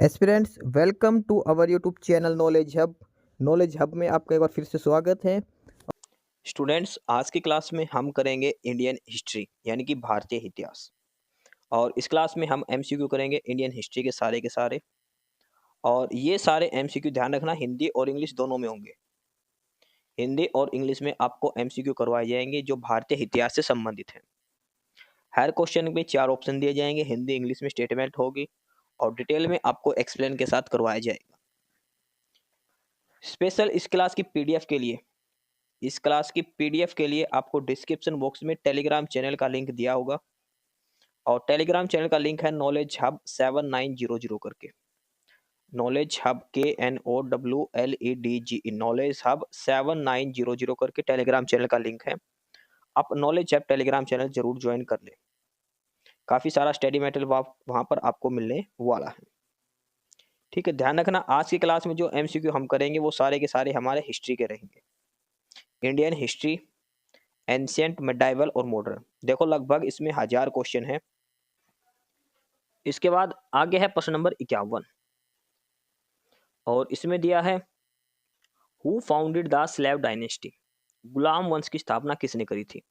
Aspirants welcome to our YouTube channel Knowledge Hub में आपका एक बार फिर से स्वागत है। स्टूडेंट्स, आज की क्लास में हम करेंगे इंडियन हिस्ट्री यानी कि भारतीय इतिहास। और इस क्लास में हम एमसीक्यू करेंगे इंडियन हिस्ट्री के सारे। और ये सारे एमसीक्यू ध्यान रखना हिंदी और इंग्लिश दोनों में होंगे। हिंदी और इंग्लिश में आपको एमसीक्यू करवाए जाएंगे जो भारतीय इतिहास से संबंधित हैं। हर क्वेश्चन में 4 ऑप्शन दिए जाएंगे, हिंदी इंग्लिश में स्टेटमेंट होगी और डिटेल में आपको एक्सप्लेन के साथ करवाया जाएगा। स्पेशल इस क्लास की पीडीएफ के लिए आपको डिस्क्रिप्शन बॉक्स में टेलीग्राम चैनल का लिंक दिया होगा और टेलीग्राम चैनल का लिंक है नॉलेज हब 7900 करके। Knowledge hub KNOWLEDGE knowledge hub 7900 करके टेलीग्राम चैनल का लिंक है। आप नॉलेज हब टेलीग्राम चैनल जरूर ज्वाइन कर लें। काफ़ी सारा स्टडी मटेरियल वहाँ पर आपको मिलने वाला है। ठीक है, ध्यान रखना आज की क्लास में जो एमसीक्यू हम करेंगे वो सारे के सारे हमारे हिस्ट्री के रहेंगे। इंडियन हिस्ट्री, एंशिएंट, मिडाइवल और मॉडर्न। देखो लगभग इसमें 1000 क्वेश्चन है। इसके बाद आगे है प्रश्न नंबर 51 और इसमें दिया है who founded the slave dynasty. गुलाम वंश की स्थापना किसने करी थी?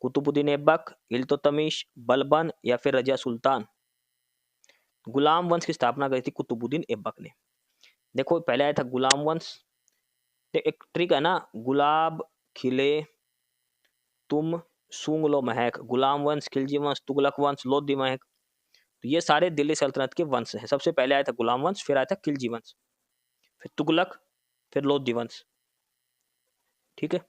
कुतुबुद्दीन ऐबक, इल्तुतमिश, बलबन या फिर रजिया सुल्तान। गुलाम वंश की स्थापना करी थी कुतुबुद्दीन ऐबक ने। देखो पहले आया था गुलाम वंश। एक ट्रिक है ना, गुलाब खिले तुम सूंघ लो महक, गुलाम वंश, खिलजी वंश, तुगलक वंश, लोधी महक। तो ये सारे दिल्ली सल्तनत के वंश हैं। सबसे पहले आया था गुलाम वंश, फिर आया था खिलजी वंश, फिर तुगलक, फिर लोधी वंश। ठीक है,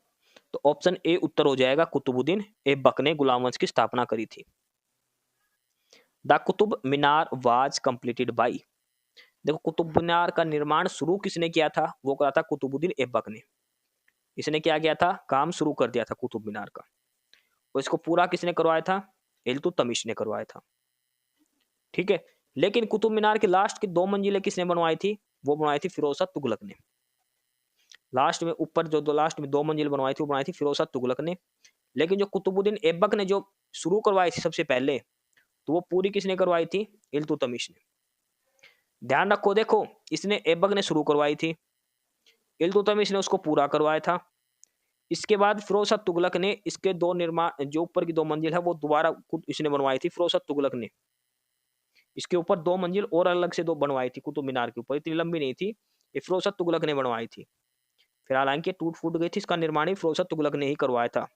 तो ऑप्शन ए उत्तर हो जाएगा, कुतुबुद्दीन ऐबक ने गुलाम वंश की स्थापना करी थी। The Qutub Minar was completed by. देखो कुतुब मीनार का निर्माण शुरू किसने किया था? वो करा था कुतुबुद्दीन ऐबक ने। इसने क्या किया था? काम शुरू कर दिया था कुतुब मीनार का। और इसको पूरा किसने करवाया था? इल्तुतमिश ने करवाया था। ठीक है, लेकिन कुतुब मीनार के लास्ट की 2 मंजिलें किसने बनवाई थी? वो बनवाई थी फिरोज शाह तुगलक ने। लास्ट में ऊपर जो लास्ट में 2 मंजिल बनवाई थी वो बनाई थी फिरोज शाह तुगलक ने। लेकिन जो कुतुबुद्दीन ऐबक ने जो शुरू करवाई थी सबसे पहले, तो वो पूरी किसने करवाई थी? इल्तुतमिश ने। ध्यान रखो, देखो इसने ऐबक ने शुरू करवाई थी, इल्तुतमिश ने उसको पूरा करवाया था। इसके बाद फिरोज शाह तुगलक ने इसके 2 निर्माण, जो ऊपर की 2 मंजिल है वो दोबारा खुद इसने बनवाई थी फिरोज शाह तुगलक ने। इसके ऊपर 2 मंजिल और अलग से 2 बनवाई थी कुतुब मीनार के ऊपर, इतनी लंबी नहीं थी, ये फिरोज शाह तुगलक ने बनवाई थी। फिर हालांकि टूट फूट गई थी, इसका निर्माण ही फिरोज शाह तुगलक ने ही करवाया था।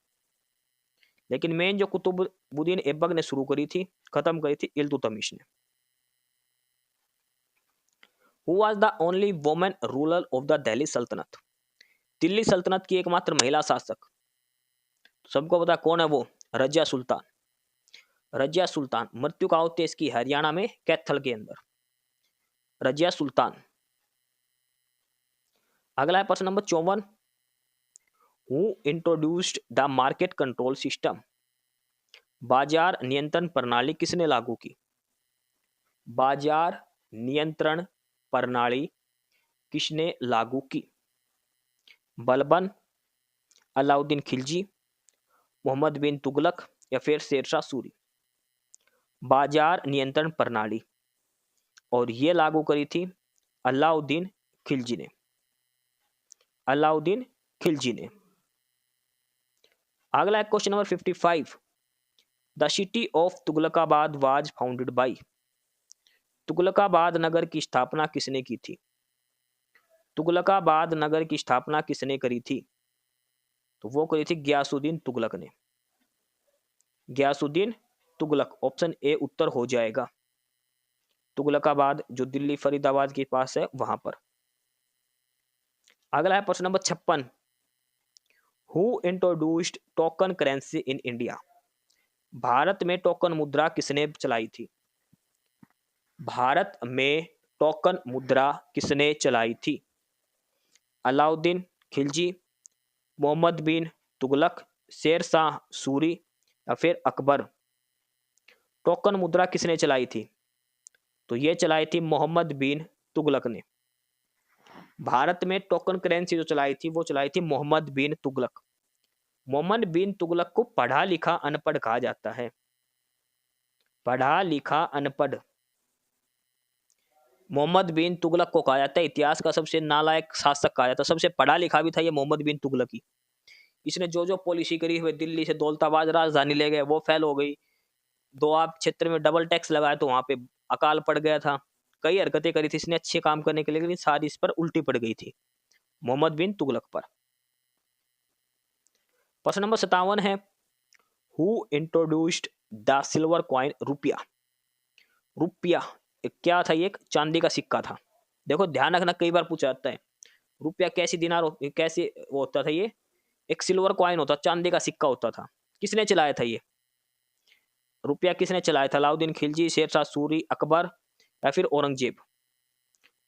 लेकिन मेन जो कुतुबुद्दीन ऐबक ने शुरू करी थी, खत्म करी थी इल्तुतमिश ने। Who was the only woman ruler of the Delhi सल्तनत। दिल्ली सल्तनत की एकमात्र महिला शासक, सबको पता कौन है वो? रजिया सुल्तान। रजिया सुल्तान मृत्यु का होते इसकी हरियाणा में कैथल के अंदर। रजिया सुल्तान। अगला है प्रश्न number 54। Who introduced the market control system. बाजार नियंत्रण प्रणाली किसने लागू की? बाजार नियंत्रण प्रणाली किसने लागू की? बलबन, अलाउद्दीन खिलजी, मोहम्मद बिन तुगलक या फिर शेरशाह सूरी। बाजार नियंत्रण प्रणाली, और ये लागू करी थी अलाउद्दीन खिलजी ने। अलाउद्दीन खिलजी ने। अगला question number 55। The city of Tughlakabad was founded by. Tughlakabad नगर की स्थापना किसने की थी? तुगलकाबाद नगर की स्थापना किसने करी थी? तो वो करी थी गयासुद्दीन तुगलक ने। गयासुद्दीन तुगलक, ऑप्शन ए उत्तर हो जाएगा। तुगलकाबाद जो दिल्ली फरीदाबाद के पास है वहां पर। अगला है प्रश्न number 56। Who introduced token currency in India. Bharat में टोकन मुद्रा किसने चलाई थी? भारत में टोकन मुद्रा किसने चलाई थी? अलाउद्दीन खिलजी, मोहम्मद बिन तुगलक, शेरशाह सूरी या फिर अकबर। टोकन मुद्रा किसने चलाई थी? तो ये चलाई थी मोहम्मद बिन तुगलक ने। भारत में टोकन करेंसी जो चलाई थी वो चलाई थी मोहम्मद बिन तुगलक। मोहम्मद बिन तुगलक को पढ़ा लिखा अनपढ़ कहा जाता है। पढ़ा लिखा अनपढ़। मोहम्मद बिन तुगलक को कहा जाता है इतिहास का सबसे नालायक शासक कहा जाता है। सबसे पढ़ा लिखा भी था ये मोहम्मद बिन तुगलक ही। इसने जो जो पॉलिसी करी हुई, दिल्ली से दौलताबाद राजधानी ले गए, वो फेल हो गई। दोआब क्षेत्र में डबल टैक्स लगाया तो वहां पे अकाल पड़ गया था। कई हरकतें करी थी इसने अच्छे काम करने के लिए, लेकिन सारी इस पर उल्टी पड़ गई थी, मोहम्मद बिन तुगलक पर। प्रश्न नंबर 57 है, who introduced the silver coin रुपया। रुपया क्या था? ये एक चांदी का सिक्का था। देखो ध्यान रखना, कई बार पूछा जाता है रुपया कैसी दिनार कैसे वो होता था। ये एक सिल्वर कॉइन होता, चांदी का सिक्का होता था। किसने चलाया था ये रुपया? किसने चलाया था? अलाउद्दीन खिलजी, शेरशाह सूरी, अकबर या फिर औरंगजेब?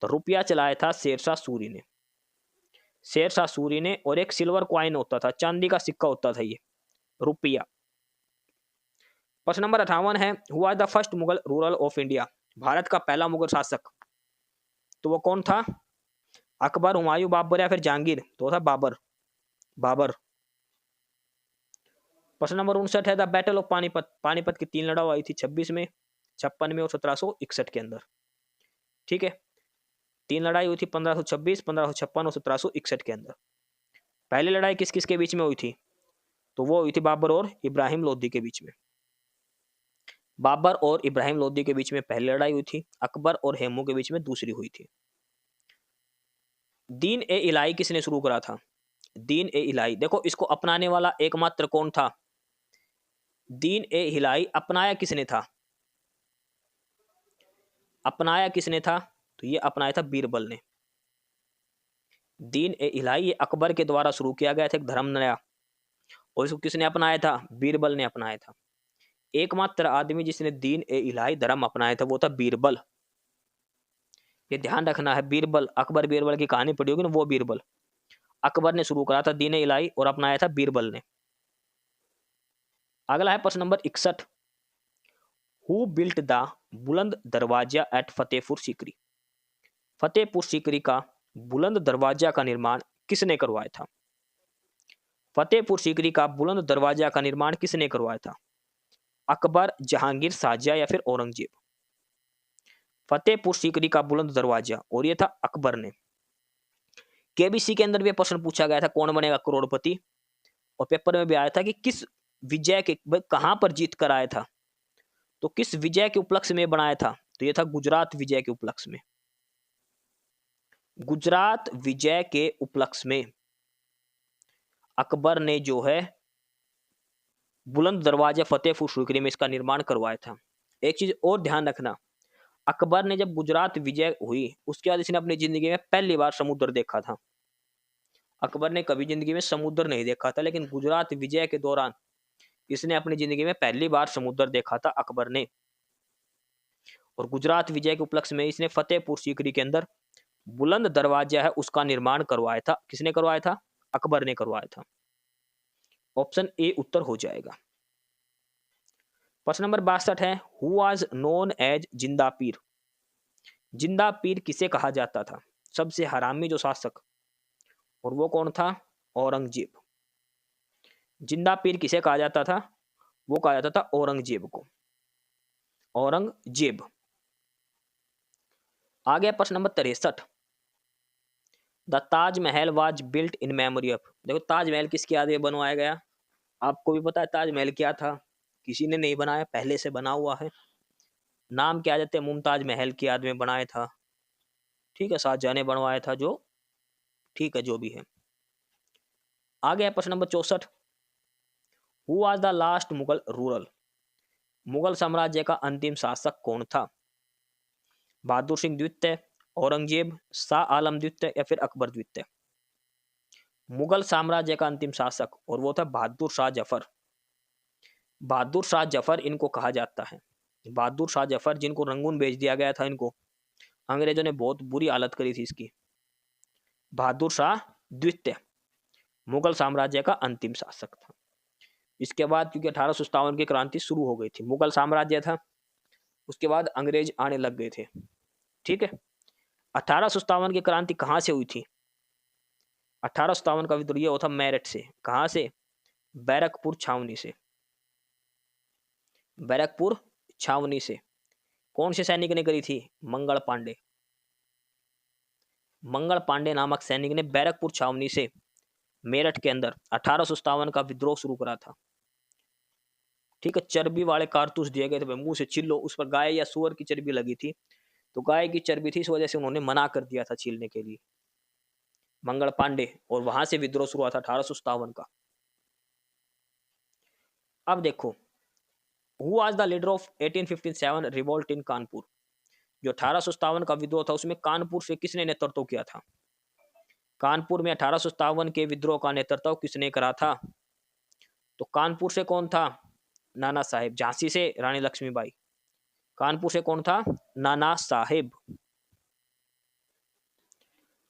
तो रुपया चलाया था शेरशाह सूरी ने। शेरशाह सूरी ने। और एक सिल्वर कॉइन होता था, चांदी का सिक्का होता था ये रुपया। प्रश्न नंबर 58 है, who was the first Mughal rural of India. Bharat का पहला मुगल शासक तो वो कौन था? अकबर, हुमायूं, बाबर या फिर जहांगीर? तो वो था बाबर। बाबर। प्रश्न नंबर 59 है, the battle of Panipat. Panipat की 3 लड़ाई हुई थी, 26 में, 56 में और 1761 के अंदर। ठीक है, 3 लड़ाई हुई थी, 1526, 1556 और 1761 के अंदर। पहली लड़ाई किस किस के बीच में हुई थी? तो वो हुई थी बाबर और इब्राहिम लोदी के बीच में। बाबर और इब्राहिम लोदी के बीच में पहली लड़ाई हुई थी। अकबर और हेमू के बीच में दूसरी हुई थी। दीन ए इलाही किसने शुरू करा था? दीन ए इलाही, देखो इसको अपनाने वाला एकमात्र कौन था? दीन ए इलाही अपनाया किसने था? अपनाया किसने था? तो ये अपनाया था बीरबल ने। दीन ए इलाही ये अकबर के द्वारा शुरू किया गया था, एक धर्म नया। और इसको किसने अपनाया था? बीरबल ने अपनाया था। एकमात्र आदमी जिसने दीन ए इलाही धर्म अपनाया था वो था बीरबल। ये ध्यान रखना है, बीरबल। अकबर बीरबल की कहानी पढ़ी होगी ना, वो बीरबल। अकबर ने शुरू करा था दीन ए इलाही और अपनाया था बीरबल ने। अगला है प्रश्न नंबर 61, हु बिल्ट द बुलंद दरवाजा एट फतेहपुर सीकरी। फतेहपुर सीकरी का बुलंद दरवाजा का निर्माण किसने करवाया था? फतेहपुर सीकरी का बुलंद दरवाजा का निर्माण किसने करवाया था? अकबर, जहांगीर, शाहजहां या फिर औरंगजेब? फतेहपुर सीकरी का बुलंद दरवाजा, और ये था अकबर ने। केबीसी के अंदर भी प्रश्न पूछा गया था कौन बनेगा करोड़पति, और पेपर में भी आया था कि किस विजय के कहां पर जीत कर आया था। तो किस विजय के उपलक्ष्य में बनाया था? तो ये था गुजरात विजय के उपलक्ष्य में। गुजरात विजय के उपलक्ष्य में अकबर ने जो है बुलंद दरवाजा फतेहपुर सीकरी में इसका निर्माण करवाया था। एक चीज और ध्यान रखना, अकबर ने जब गुजरात विजय हुई उसके बाद इसने अपनी जिंदगी में पहली बार समुद्र देखा था। अकबर ने कभी जिंदगी में समुद्र नहीं देखा था, लेकिन गुजरात विजय के दौरान इसने अपनी जिंदगी में पहली बार समुद्र देखा था अकबर ने। और गुजरात विजय के उपलक्ष्य में इसने फतेहपुर सीकरी के अंदर बुलंद दरवाजा है उसका निर्माण करवाया था। किसने करवाया था? अकबर ने करवाया था। ऑप्शन ए उत्तर हो जाएगा। प्रश्न नंबर 62 है, हु वाज नोन एज जिंदा पीर। जिंदा पीर किसे कहा जाता था? सबसे हरामी जो शासक, और वो कौन था? औरंगजेब। जिंदा पीर किसे कहा जाता था? वो कहा जाता था औरंगजेब को। औरंगजेब। आ गया प्रश्न number 63, the Taj Mahal was built in memory of. देखो ताजमहल किसकी याद में बनवाया गया? आपको भी पता है ताजमहल क्या था, किसी ने नहीं बनाया, पहले से बना हुआ है। नाम क्या देते हैं? मुमताज महल की याद में बनाया था। ठीक है, शाहजहां ने बनवाया था जो, ठीक है जो भी है। आ गया प्रश्न number 64, who was the last Mughal rural. Mughal साम्राज्य का अंतिम शासक कौन था? बहादुर सिंह द्वितीय, औरंगजेब, शाह आलम द्वितीय या फिर अकबर द्वितीय? मुगल साम्राज्य का अंतिम शासक, और वो था बहादुर शाह जफर। बहादुर शाह जफर इनको कहा जाता है। बहादुर शाह जफर जिनको रंगून भेज दिया गया था, इनको अंग्रेजों ने बहुत बुरी हालत करी थी इसकी। बहादुर शाह द्वितीय मुगल साम्राज्य का अंतिम शासक था। इसके बाद क्योंकि 1857 की क्रांति शुरू हो गई थी, मुगल साम्राज्य था, उसके बाद अंग्रेज आने लग गए थे। ठीक है, 1857 की क्रांति कहां से हुई थी? 1857 का विद्रोह हुआ था मेरठ से। कहां से? बैरकपुर छावनी से। बैरकपुर छावनी से। कौन से सैनिक ने करी थी? मंगल पांडे। मंगल पांडे नामक सैनिक ने बैरकपुर छावनी से मेरठ के अंदर 1857 का विद्रोह शुरू करा था। ठीक है, चर्बी वाले कारतूस दिए गए थे, भाई मुंह से चिल्लो, उस पर गाय या सुअर की चर्बी लगी थी, तो गाय की चर्बी थी, इस वजह से उन्होंने मना कर दिया था छीलने के लिए, मंगल पांडे, और वहां से विद्रोह शुरू हुआ था 1857 का। अब देखो, who was the leader of 1857 revolt in Kanpur. जो 1857 का विद्रोह था उसमें कानपुर से किसने नेतृत्व किया था? कानपुर में 1857 के विद्रोह का नेतृत्व किसने करा था? तो कानपुर से कौन था? नाना साहेब। झांसी से रानी लक्ष्मीबाई। कानपुर से कौन था? नाना साहेब।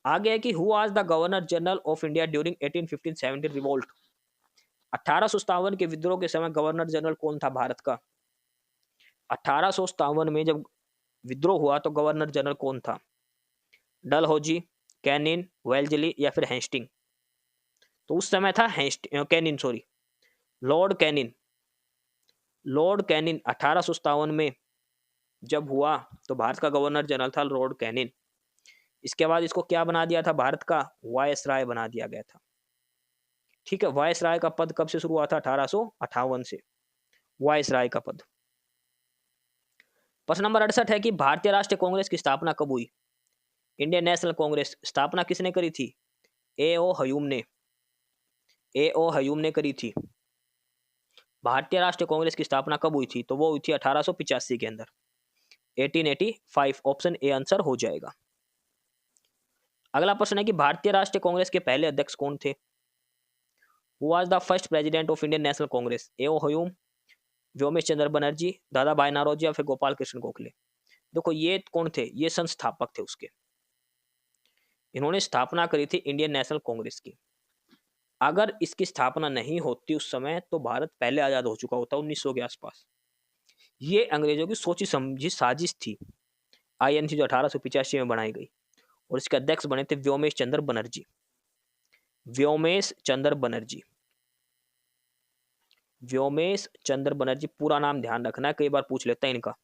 आगे है कि who was the governor general of India during 1815-17 revolt. 1857 के विद्रोह के समय गवर्नर जनरल कौन था भारत का? 1857 में जब विद्रोह हुआ तो गवर्नर जनरल कौन था? डलहौजी, कैनिन, वेल्जली या फिर हेस्टिंग? तो उस समय था Canning, sorry, Lord Canning. Lord Canning 1857 में जब हुआ तो भारत का गवर्नर जनरल था लॉर्ड कैनिन। इसके बाद इसको क्या बना दिया था? भारत का वायसराय बना दिया गया था। ठीक है, वायसराय का पद कब से शुरू हुआ था? 1858 से वायसराय का पद। प्रश्न नंबर 68 है कि भारतीय राष्ट्रीय कांग्रेस की स्थापना कब हुई? इंडियन नेशनल कांग्रेस स्थापना किसने करी थी? ए.ओ. हयूम ने। ए.ओ. हयूम ने करी थी। भारतीय राष्ट्रीय कांग्रेस की स्थापना कब हुई थी? तो वो हुई थी 1885 के अंदर, 1885। ऑप्शन ए आंसर हो जाएगा। अगला प्रश्न है कि भारतीय राष्ट्रीय कांग्रेस के पहले अध्यक्ष कौन थे? Who was the first president of Indian National Congress? A O. Hume, Womesh Chandra Banerjee, Dadabhai Naoroji या फिर गोपाल कृष्ण गोखले? देखो ये कौन थे? ये संस्थापक थे उसके। इन्होंने स्थापना करी थी इंडियन नेशनल कांग्रेस की। अगर इसकी स्थापना नहीं होती उस समय तो भारत पहले आजाद हो चुका होता, 1900 के आसपास। ये अंग्रेजों की सोची समझी साजिश थी, आईएनसी, जो 1885 में बनाई गई, और इसके अध्यक्ष बने थे व्योमेश चंद्र बनर्जी। व्योमेश चंद्र बनर्जी। व्योमेश चंद्र बनर्जी, पूरा नाम ध्यान रखना है, कई बार पूछ लेता है इनका।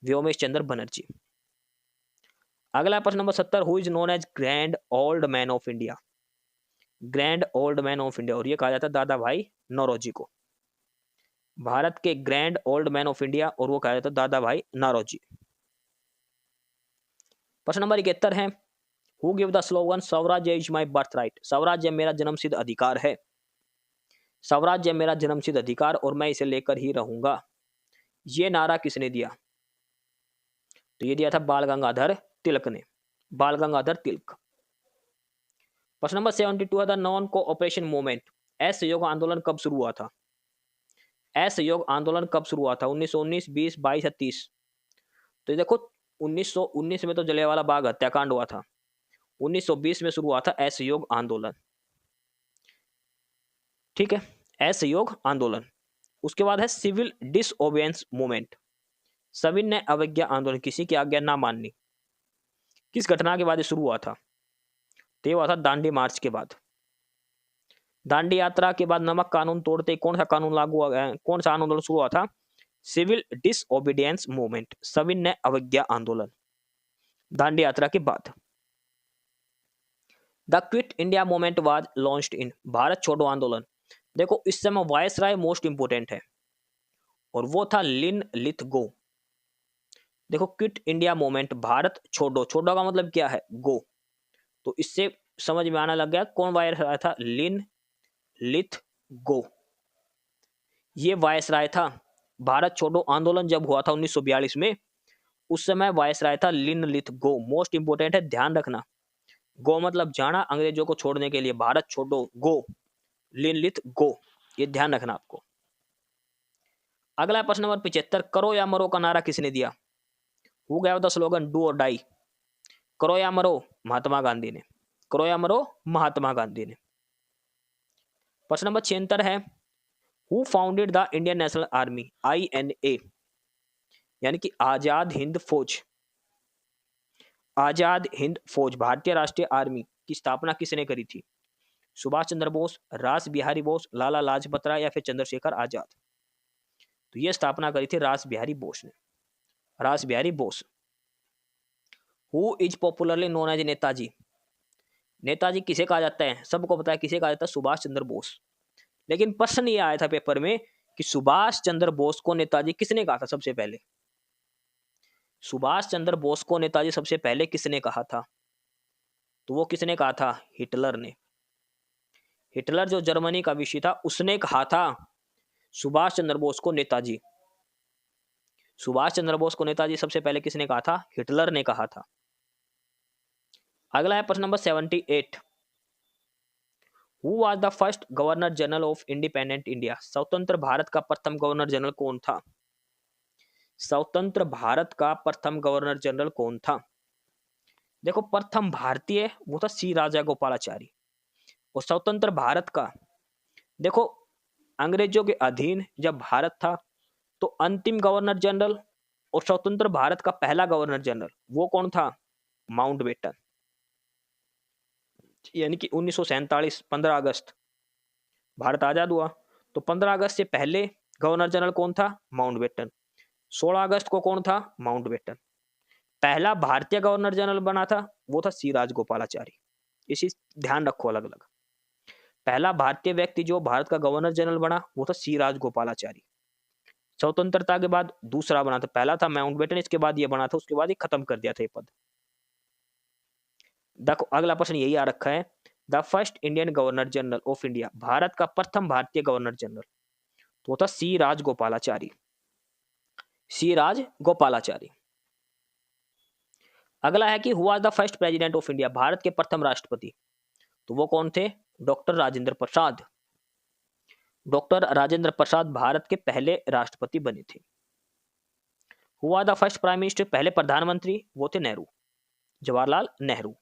व्योमेश चंद्र बनर्जी। अगला प्रश्न नंबर 70, who is known as grand old man of India? Grand old man of India, और ये कहा जाता है दादा भाई नौरोजी को। भारत के grand old man of India, और वो कहा जाता है दादा भाई नौरोजी। प्रश्न नंबर 71 है, हु गिव द स्लोगन स्वराज्य इज माई बर्थ राइट? स्वराज्य मेरा जन्मसिद्ध अधिकार है। स्वराज्य मेरा जन्मसिद्ध अधिकार और मैं इसे लेकर ही रहूंगा, ये नारा किसने दिया? तो ये दिया था बाल गंगाधर तिलक ने। बाल गंगाधर तिलक। प्रश्न नंबर 72 है, द नॉन कोऑपरेशन मूवमेंट, असहयोग आंदोलन कब शुरू हुआ था? असहयोग आंदोलन कब शुरू हुआ था? 1919, 20, 22 या 30? तो ये देखो, 1919 में तो जलियांवाला बाग हत्याकांड हुआ था, 1920 में शुरू हुआ था असहयोग आंदोलन। ठीक है, असहयोग आंदोलन। उसके बाद है सिविल डिसओबियंस मूवमेंट, सविनय अवज्ञा आंदोलन, किसी की आज्ञा ना माननी। किस घटना के बाद ये शुरू हुआ था? तो ये हुआ था दांडी मार्च के बाद। दांडी यात्रा के बाद नमक कानून तोड़ते कौन सा कानून लागू हुआ? कौन सा आंदोलन शुरू हुआ था? सिविल डिसओबीडियंस मूवमेंट, सविनय अवज्ञा आंदोलन, दांडी यात्रा के बाद। The quit India movement was launched in, Bharat छोड़ो आंदोलन। देखो इस समय वायसराय मोस्ट इंपोर्टेंट है, और वो था लिन लिथगो। देखो क्विट इंडिया मूवमेंट, भारत छोड़ो, छोड़ो का मतलब क्या है? गो। तो इससे समझ में आने लग गया कौन वायसराय था? लिन लिथगो, ये वायसराय था। भारत छोड़ो आंदोलन जब हुआ था 1942 में, उस समय वायसराय था लिन लिथगो। मोस्ट इंपोर्टेंट है, ध्यान रखना। गो मतलब जाना अंग्रेजों को छोड़ने के लिए, भारत छोड़ो गो, लिन लिथगो, ये ध्यान रखना आपको। अगला प्रश्न नंबर 75, करो या मरो का नारा किसने दिया? Who gave the slogan do और डाई? करो या मरो, महात्मा गांधी ने। करो या मरो, महात्मा गांधी ने। प्रश्न नंबर 76 है, who founded the Indian national army? INA, यानी कि आजाद हिंद फौज। आजाद हिंद फौज, भारतीय राष्ट्रीय आर्मी की स्थापना किसने करी थी? सुभाष चंद्र बोस, रास बिहारी बोस, लाला लाजपत राय या फिर चंद्रशेखर आजाद? तो यह स्थापना करी थी रास बिहारी बोस ने, Ras Bihari Bose. Who is popularly known as Netaji? Netaji किसे कहा जाता है? सबको पता है किसे कहा जाता है, सुभाष चंद्र बोस। लेकिन प्रश्न ये आया था पेपर में कि सुभाष चंद्र बोस को नेताजी किसने कहा था सबसे पहले? सुभाष चंद्र बोस को नेताजी सबसे पहले किसने कहा था? तो वो किसने कहा था? हिटलर ने। हिटलर जो जर्मनी का विषय था उसने कहा था सुभाष चंद्र बोस को नेताजी। सुभाष चंद्र बोस को नेताजी सबसे पहले किसने कहा था? हिटलर ने कहा था। अगला है प्रश्न number 78। Who was the first governor general of independent India? स्वतंत्र भारत का प्रथम गवर्नर जनरल कौन था? स्वतंत्र भारत का प्रथम गवर्नर जनरल कौन था? देखो, प्रथम भारतीय वो था सी राजा गोपालाचारी। और स्वतंत्र भारत का, देखो, अंग्रेजों के अधीन जब भारत था तो अंतिम गवर्नर जनरल और स्वतंत्र भारत का पहला गवर्नर जनरल वो कौन था? माउंटबेटन। यानी कि 1947 15 अगस्त भारत आजाद हुआ, तो 15 अगस्त से पहले गवर्नर जनरल कौन था? माउंटबेटन। 16 अगस्त को कौन था? माउंटबेटन। पहला भारतीय गवर्नर जनरल बना था वो था सी राजगोपालाचारी। इसी ध्यान रखो अलग अलग। पहला भारतीय व्यक्ति जो भारत का गवर्नर जनरल बना वो था सी राजगोपालाचारी। स्वतंत्रता के बाद दूसरा बना था, पहला था माउंटबेटन, इसके बाद ये बना था, उसके बाद ये खत्म कर दिया था ये पद। देखो अगला प्रश्न यही आ रखा है, the first Indian governor general of India, Bharat का प्रथम भारतीय गवर्नर जनरल तो वो था सी राजगोपालाचारी। सी राजगोपालाचारी। अगला है कि who was the first president of India, Bharat के प्रथम राष्ट्रपति तो वो कौन थे? डॉक्टर राजेंद्र प्रसाद। डॉक्टर राजेंद्र प्रसाद भारत के पहले राष्ट्रपति बने थे। Who was the first prime minister, पहले प्रधानमंत्री वो थे नेहरू, जवाहरलाल नेहरू।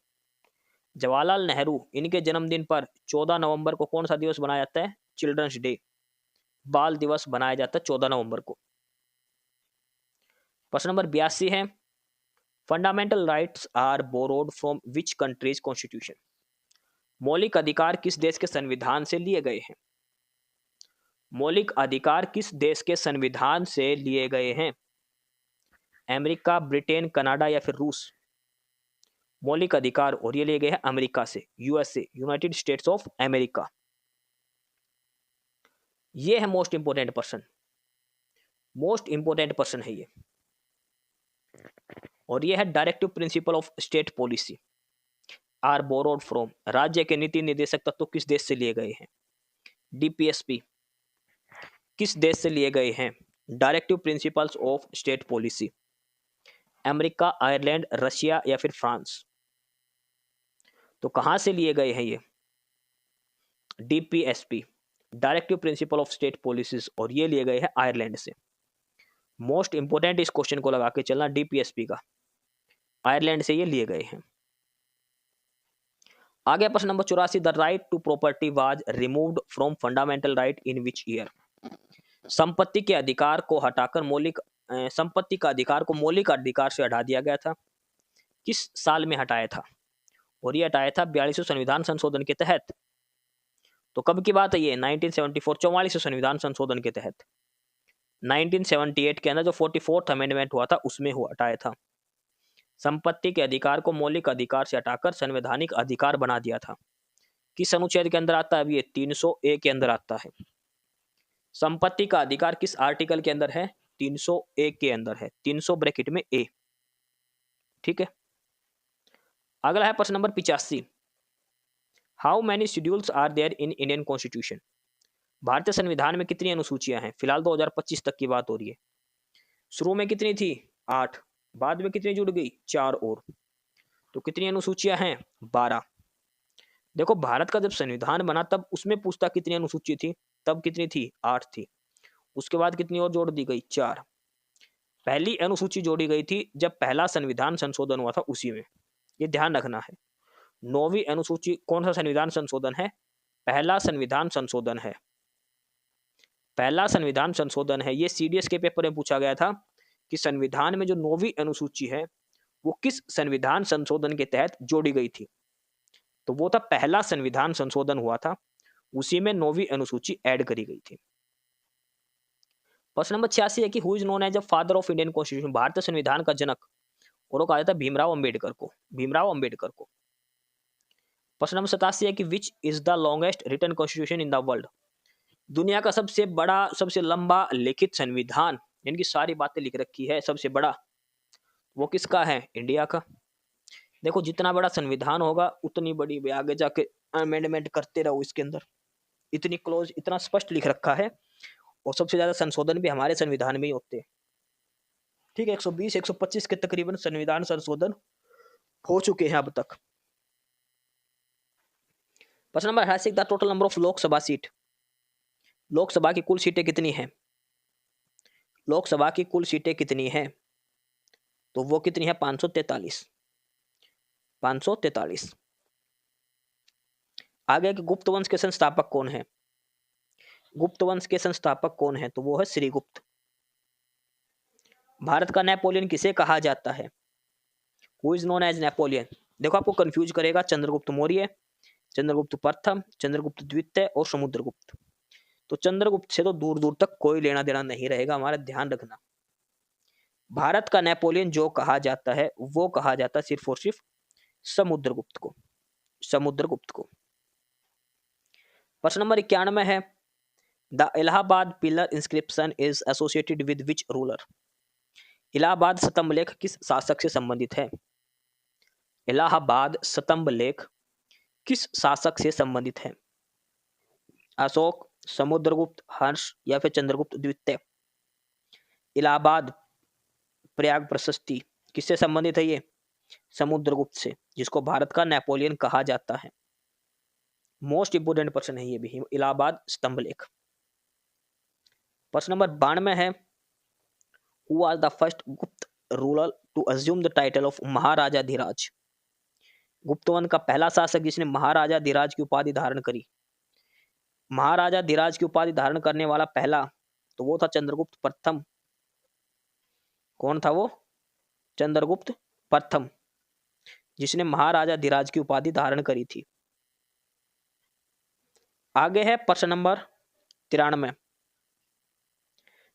जवाहरलाल नेहरू, इनके जन्मदिन पर 14 नवंबर को कौन सा दिवस बनाया जाता है? चिल्ड्रंस डे, बाल दिवस बनाया जाता है 14 नवंबर को। प्रश्न नंबर 82 है, fundamental rights are borrowed from which country's constitution? मौलिक अधिकार किस देश के संविधान से लिए गए हैं? मौलिक अधिकार किस देश के संविधान से लिए गए हैं? अमेरिका, ब्रिटेन, कनाडा या फिर रूस? मौलिक अधिकार, और ये लिए गए हैं अमेरिका से, USA, United States of America. ये है most important person, most important person है ये। और ये है directive principle of state policy are borrowed from, राज्य के नीति निर्देशक तत्व किस देश से लिए गए हैं? डीपीएसपी किस देश से लिए गए हैं? Directive principles of state policy, America, Ireland, Russia या फिर फ्रांस? तो कहां से लिए गए हैं ये? DPSP, directive principle of state policies, और ये लिए गए हैं आयरलैंड से। मोस्ट इंपोर्टेंट इस क्वेश्चन को लगा के चलना, डीपीएसपी का, आयरलैंड से ये लिए गए हैं। आगे प्रश्न नंबर 84, the right to property was removed from fundamental right in which year? संपत्ति के अधिकार को हटाकर संपत्ति का अधिकार को मौलिक अधिकार से हटा दिया गया था, किस साल में हटाया था? और ये हटाया था 42वें संविधान संशोधन के तहत। तो कब की बात है ये? 1974, 44वें संविधान संशोधन के तहत। 1978 के अंदर जो 44th अमेंडमेंट हुआ था उसमें हटाया था। संपत्ति के अधिकार को मौलिक अधिकार से हटाकर संवैधानिक अधिकार बना दिया था। किस अनुच्छेद के अंदर आता है? अभी ये 300A के अंदर आता है। संपत्ति का अधिकार किस आर्टिकल के अंदर है? 300A के अंदर है, 300 ब्रैकेट में A। ठीक है। अगला है प्रश्न नंबर 85, how many schedules are there in Indian constitution? भारतीय संविधान में कितनी अनुसूचियां हैं? फिलहाल 2025 तक की बात हो रही है। शुरू में कितनी थी? 8, बाद में कितनी जुड़ गई? 4 और। तो कितनी अनुसूचियां हैं? 12। देखो, भारत का जब संविधान बना तब उसमें पूछता कितनी अनुसूची थी, तब कितनी थी? 8 थी। उसके बाद कितनी और जोड़ दी गई? 4। पहली अनुसूची जोड़ी गई थी जब पहला संविधान संशोधन हुआ था, उसी में, ये ध्यान रखना है। 9वीं अनुसूची कौन सा संविधान संशोधन है? पहला संविधान संशोधन है, पहला संविधान संशोधन है। ये सीडीएस के पेपर में पूछा गया था कि संविधान में जो 9वीं अनुसूची है वो किस संविधान संशोधन के तहत जोड़ी गई थी? तो वो था पहला संविधान संशोधन हुआ था, उसी में 9वीं अनुसूची ऐड करी गई थी। प्रश्न नंबर 86 है कि who is known as the father of Indian constitution? भारतीय संविधान का जनक, और वो कहा जाता है भीमराव अंबेडकर को, भीमराव अंबेडकर को। प्रश्न नंबर 87 है कि which is the longest written constitution in the world. दुनिया का सबसे बड़ा, सबसे लंबा लिखित संविधान, इनकी सारी बातें लिख रखी है, सबसे बड़ा वो किसका है? इंडिया का। देखो जितना बड़ा संविधान होगा उतनी बड़ी भी आगे जाके अमेंडमेंट करते रहो इसके अंदर, इतनी क्लोज, इतना स्पष्ट लिख रखा है। और सबसे ज्यादा संशोधन भी हमारे संविधान में ही होते हैं। ठीक है, 120 125 के तकरीबन संविधान संशोधन हो चुके हैं अब तक। प्रश्न number 88, the total number of Lok Sabha seat. Lok Sabha की कुल सीटें कितनी हैं? लोकसभा की कुल सीटें कितनी हैं? तो वो कितनी है? 543। 543। आगे के गुप्त वंश के संस्थापक कौन है? गुप्त वंश के संस्थापक कौन है? तो वो है श्रीगुप्त। भारत का नेपोलियन किसे कहा जाता है? Who is known as Napoleon. देखो आपको कंफ्यूज करेगा, चंद्रगुप्त मौर्य, चंद्रगुप्त प्रथम, चंद्रगुप्त द्वितीय और समुद्रगुप्त। तो चंद्रगुप्त से तो दूर दूर तक कोई लेना देना नहीं रहेगा, हमारा ध्यान रखना। भारत का नेपोलियन जो कहा जाता है वो कहा जाता है सिर्फ और सिर्फ समुद्रगुप्त को। समुद्रगुप्त को। प्रश्न नंबर 91 है, the Allahabad pillar inscription is associated with which ruler. Allahabad स्तंभ लेख किस शासक से संबंधित है? इलाहाबाद स्तंभ लेख किस शासक से संबंधित है? अशोक, समुद्रगुप्त, हर्ष या फिर चंद्रगुप्त द्वितीय। इलाहाबाद प्रयाग प्रशस्ति किससे संबंधित है? ये समुद्रगुप्त से, जिसको भारत का नेपोलियन कहा जाता है। मोस्ट इंपोर्टेंट प्रश्न है ये भी, इलाहाबाद स्तंभ लेख। प्रश्न नंबर 92 है, who was the first Gupta ruler to assume the title of Maharajadhiraja. Gupta वंश का पहला शासक जिसने महाराजा धीराज की उपाधि धारण करी। महाराजा धीराज की उपाधि धारण करने वाला पहला, तो वो था चंद्रगुप्त प्रथम। कौन था वो? चंद्रगुप्त प्रथम, जिसने महाराजा धीराज की उपाधि धारण करी थी। आगे है प्रश्न number 93,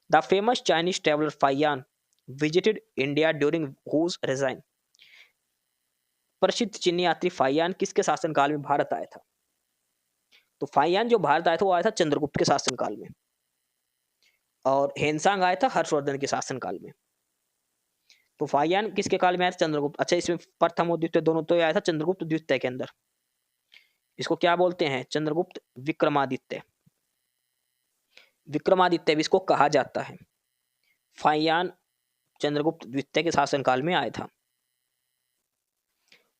the famous Chinese traveller Fahien visited India during whose reign. प्रसिद्ध चीनी यात्री फाइयान किसके शासनकाल में भारत आया था? तो फाइयान जो भारत आया था वो आया था चंद्रगुप्त के शासनकाल में, और हेनसांग आया था हर्षवर्धन के शासनकाल में। तो फाइयान किसके काल में आया था? चंद्रगुप्त। अच्छा, इसमें प्रथम और द्वितीय दोनों तो आया था चंद्रगुप्त द्वितीय के अंदर। इसको क्या बोलते हैं? चंद्रगुप्त विक्रमादित्य। विक्रमादित्य भी इसको कहा जाता है। फाइयान चंद्रगुप्त द्वितीय के शासनकाल में आया था।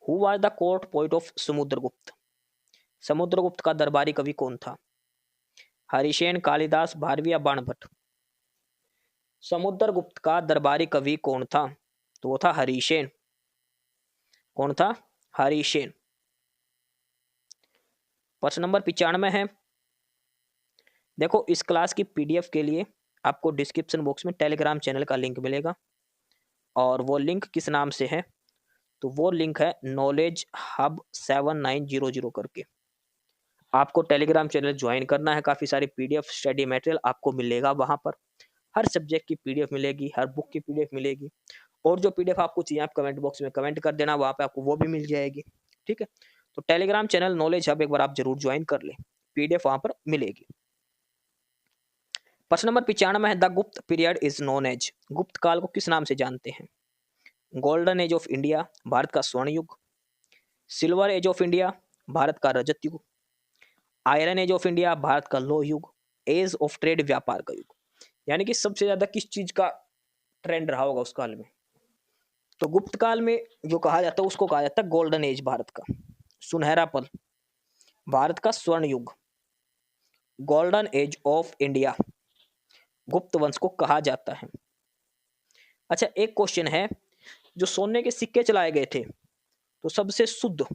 Who was the court poet of Samudragupta. Samudragupta का दरबारी कवि कौन था? हरिसेन, कालिदास, भारवी या बाणभट्ट। समुद्रगुप्त का दरबारी कवि कौन था? तो वो था हरिसेन। कौन था? हरिसेन। प्रश्न नंबर 95 है, देखो इस क्लास की पीडीएफ के लिए आपको डिस्क्रिप्शन बॉक्स में टेलीग्राम चैनल का लिंक मिलेगा, और वो लिंक किस नाम से है? तो वो लिंक है नॉलेज हब 7900 करके। आपको टेलीग्राम चैनल ज्वाइन करना है, काफ़ी सारी पीडीएफ स्टडी मटेरियल आपको मिलेगा वहाँ पर। हर सब्जेक्ट की पीडीएफ मिलेगी, हर बुक की पीडीएफ मिलेगी, और जो पीडीएफ आपको चाहिए आप कमेंट बॉक्स में कमेंट कर देना, वहाँ पे आपको वो भी मिल जाएगी। ठीक है, तो टेलीग्राम चैनल नॉलेज हब एक बार आप जरूर ज्वाइन कर लें, पीडीएफ वहाँ पर मिलेगी। प्रश्न नंबर 95 है, द गुप्त पीरियड इज नोन एज। गुप्त काल को किस नाम से जानते हैं? Golden age of India, Bharat का स्वर्ण युग। Silver age of India, Bharat का रजत युग। Iron age of India, Bharat का लोह युग। एज ऑफ ट्रेड, व्यापार का युग। यानी कि सबसे ज्यादा किस चीज का ट्रेंड रहा होगा उस काल में? तो गुप्त काल में जो कहा जाता है उसको कहा जाता है गोल्डन एज, भारत का सुनहरा पल, भारत का स्वर्ण युग। गोल्डन एज ऑफ इंडिया गुप्त वंश को कहा जाता है। अच्छा, एक क्वेश्चन है, जो सोने के सिक्के चलाए गए थे तो सबसे शुद्ध,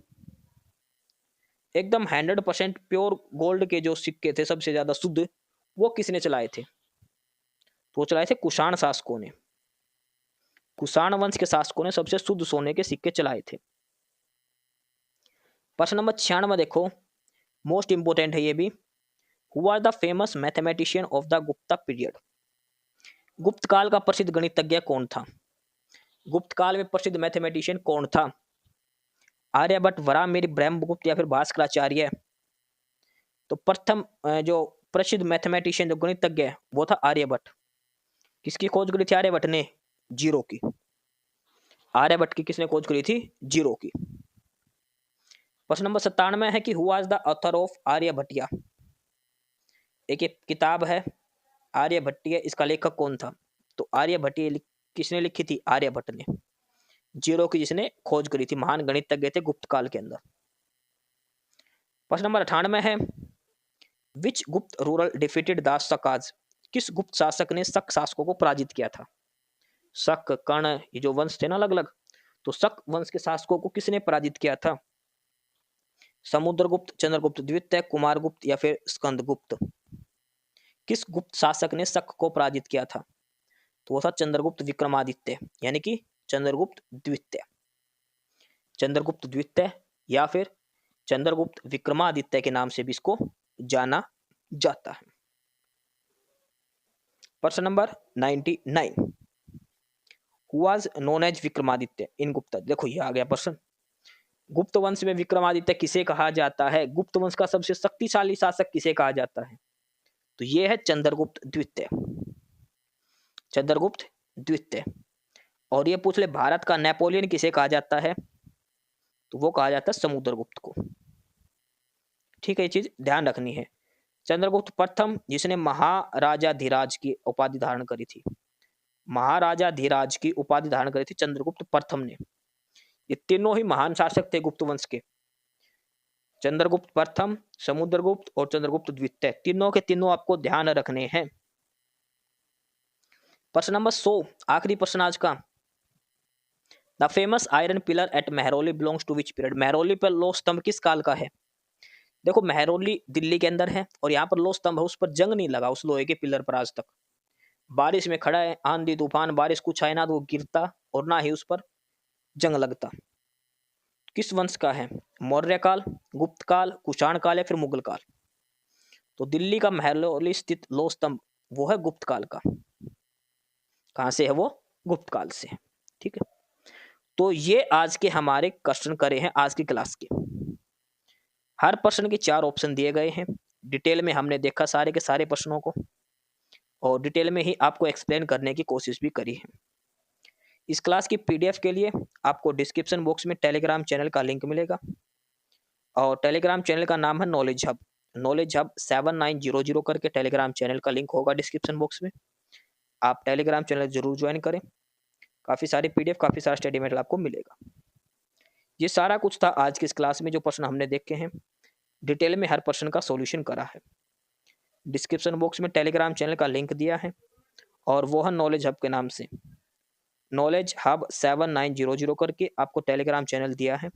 एकदम 100% प्योर गोल्ड के जो सिक्के थे सबसे ज्यादा शुद्ध, वो किसने चलाए थे? तो वो चलाए थे कुषाण शासकों ने। कुषाण वंश के शासकों ने सबसे शुद्ध सोने के सिक्के चलाए थे। प्रश्न नंबर 96 देखो, मोस्ट इंपोर्टेंट है ये भी, who are the famous mathematician of the Gupta period. Gupta काल का प्रसिद्ध गणितज्ञ कौन था? गुप्त काल में प्रसिद्ध मैथमेटिशियन कौन था? आर्यभट्ट, वराहमिहिर, ब्रह्मगुप्त या फिर भास्कराचार्य? तो प्रथम जो प्रसिद्ध मैथमेटिशियन जो गणितज्ञ है वो था आर्यभट्ट। किसकी खोज करी थी आर्यभट्ट ने? जीरो की। आर्यभट्ट की किसने खोज करी थी? जीरो की। प्रश्न नंबर 97 है कि who was the author of Aryabhatiya? एक ये किताब है आर्यभट्टिया, इसका लेखक कौन था? तो आर्यभट्टिया किसने लिखी थी? आर्यभट्ट ने। जीरो की जिसने खोज करी थी, महान गणितज्ञ थे गुप्त काल के अंदर। प्रश्न नंबर 98 है विच गुप्त रूरल डिफीटेड द शकाज? किस गुप्त शासक ने शक शासकों को पराजित किया था? शक, कर्ण, ये जो वंश थे ना अलग अलग, तो शक वंश के शासकों को किसने पराजित किया था? समुद्रगुप्त, चंद्रगुप्त द्वितीय, कुमारगुप्त या फिर स्कंदगुप्त? किस गुप्त शासक ने शक को पराजित किया था? तो वो था चंद्रगुप्त विक्रमादित्य, यानी कि चंद्रगुप्त द्वितीय। चंद्रगुप्त द्वितीय या फिर चंद्रगुप्त विक्रमादित्य के नाम से भी इसको जाना जाता है। प्रश्न number 99 who was known as Vikramaditya in Gupta? देखो ये आ गया प्रश्न। गुप्त वंश में विक्रमादित्य किसे कहा जाता है? गुप्त वंश का सबसे शक्तिशाली शासक किसे कहा जाता है? तो ये है चंद्रगुप्त द्वितीय। चंद्रगुप्त द्वितीय। और ये पूछ ले भारत का नेपोलियन किसे कहा जाता है? तो वो कहा जाता है समुद्रगुप्त को। ठीक है, ये चीज ध्यान रखनी है। चंद्रगुप्त प्रथम जिसने महाराजाधिराज की उपाधि धारण करी थी, महाराजाधिराज की उपाधि धारण करी थी चंद्रगुप्त प्रथम ने। ये तीनों ही महान शासक थे गुप्त वंश के। चंद्रगुप्त प्रथम, समुद्रगुप्त और चंद्रगुप्त द्वितीय, तीनों के तीनों आपको ध्यान रखने हैं। प्रश्न नंबर 100, आखिरी प्रश्न आज का। The famous iron pillar at Mehrauli belongs to which period? Mehrauli पर लौह स्तंभ किस काल का है? देखो मेहरौली दिल्ली के अंदर है और यहाँ पर लौह स्तंभ है, उस पर जंग नहीं लगा उस लोहे के पिलर पर आज तक। बारिश में खड़ा है, आंधी तूफान बारिश कुछ आए ना तो वो गिरता और ना ही उस पर जंग लगता। किस वंश का है? मौर्य काल, गुप्त काल, कुषाण काल या फिर मुगल काल? तो दिल्ली का मेहरौली स्थित लौह स्तंभ वो है गुप्त काल का। कहां से है वो? गुप्त काल से। ठीक है, तो ये आज के हमारे क्वेश्चन करे हैं आज की क्लास के। हर प्रश्न के 4 ऑप्शन दिए गए हैं। डिटेल में हमने देखा सारे के सारे प्रश्नों को और डिटेल में ही आपको एक्सप्लेन करने की कोशिश भी करी है। इस क्लास की पीडीएफ के लिए आपको डिस्क्रिप्शन बॉक्स में टेलीग्राम चैनल का लिंक मिलेगा और टेलीग्राम चैनल का नाम है नॉलेज हब। नॉलेज हब 7900 करके टेलीग्राम चैनल का लिंक होगा डिस्क्रिप्शन बॉक्स में। आप टेलीग्राम चैनल जरूर ज्वाइन करें, काफ़ी सारी पीडीएफ, काफ़ी सारा स्टडी मटेरियल आपको मिलेगा। ये सारा कुछ था आज की इस क्लास में। जो प्रश्न हमने देखे हैं डिटेल में हर प्रश्न का सॉल्यूशन करा है। डिस्क्रिप्शन बॉक्स में टेलीग्राम चैनल का लिंक दिया है और वो है नॉलेज हब के नाम से। नॉलेज हब 7900 करके आपको टेलीग्राम चैनल दिया है।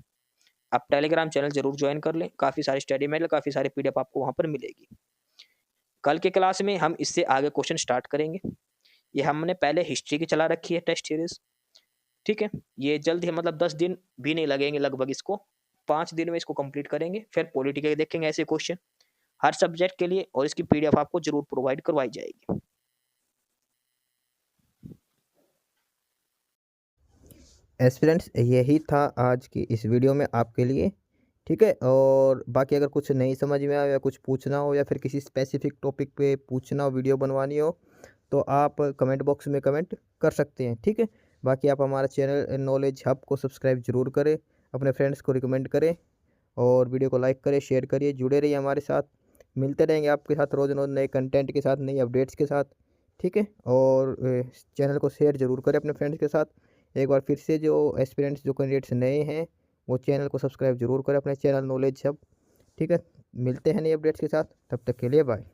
आप टेलीग्राम चैनल जरूर ज्वाइन कर लें, काफ़ी सारे स्टडी मटेरियल, काफ़ी सारे पीडीएफ आपको वहाँ पर मिलेगी। कल के क्लास में हम इससे आगे क्वेश्चन स्टार्ट करेंगे। ये हमने पहले हिस्ट्री की चला रखी है टेस्ट सीरीज। ठीक है, ये जल्द ही मतलब 10 दिन भी नहीं लगेंगे लगभग, इसको 5 दिन में इसको कंप्लीट करेंगे। फिर पॉलिटी के देखेंगे ऐसे क्वेश्चन हर सब्जेक्ट के लिए और इसकी पीडीएफ आपको जरूर प्रोवाइड करवाई जाएगी। एस्पिरेंट्स यही था आज की इस वीडियो में आपके लिए। ठीक है, और बाकी अगर कुछ नहीं समझ में आया या कुछ पूछना हो या फिर किसी स्पेसिफिक टॉपिक पे पूछना हो, वीडियो बनवानी हो, तो आप कमेंट बॉक्स में कमेंट कर सकते हैं। ठीक है, बाकी आप हमारा चैनल नॉलेज हब को सब्सक्राइब जरूर करें, अपने फ्रेंड्स को रिकमेंड करें और वीडियो को लाइक करें, शेयर करिए, जुड़े रहिए हमारे साथ। मिलते रहेंगे आपके साथ रोज़ रोज़ नए कंटेंट के साथ, नई अपडेट्स के साथ। ठीक है, और चैनल को शेयर जरूर करें अपने फ्रेंड्स के साथ। एक बार फिर से जो एस्पिरेंट्स, जो कैंडिडेट्स नए हैं, वो चैनल को सब्सक्राइब जरूर करें अपने चैनल नॉलेज हब। ठीक है, मिलते हैं नई अपडेट्स के साथ, तब तक के लिए बाय।